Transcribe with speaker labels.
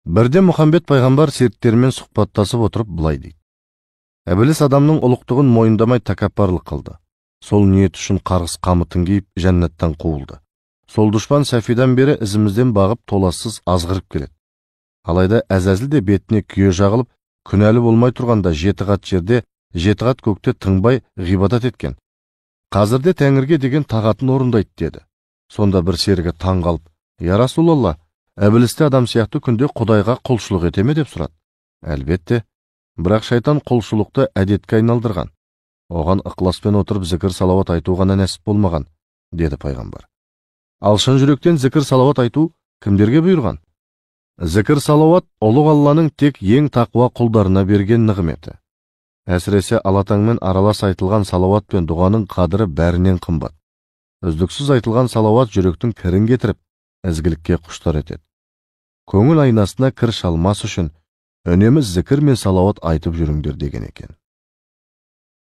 Speaker 1: Бірде Мұхаммед пайғамбар серіктерімен сұхбаттасып отырып былай дейді: Әбіліс адамның ұлықтығын мойындамай тәкаппарлық қылды. Сол ниет үшін қарғыс қамытын киіп жәннаттан қуылды. Сол дұшпан Сәфидан бері ізімізден бағып толассыз азғырып келеді. Алайда Әзәзіл де бетіне күйе жағылып, күнәлі болмай тұрғанда 7 қат жерде, 7 қат көкте тыңбай ғибадат еткен. Қазірде Тәңірге деген тағатын орындайды деді. Сонда бір серігі таң қалып: Я Расулалла, Әбілісті адам сияқты күнде Құдайға құлшылық ете ме деп сұрады. Әлбетте, бірақ шайтан құлшылықты әдетке айналдырған. Оған ықыласпен отырып зікір салауат айту ғана нәсіп болмаған, деді пайғамбар. Ал шын жүректен зікір салауат айту кімдерге бұйырған? Зікір салауат ұлық Алланың тек ең тақуа құлдарына берген нығметі. Әсіресе Алатаңмен аралас айтылған салауат пен дұғаның қадірі бәрінен қымбат. Үздіксіз айтылған салауат жүректің кірін кетіріп, ізгілікке құштар етеді. Көңіл айнасына кір шалмас үшін үнемі зікір мен салауат айтып жүріңдер деген екен.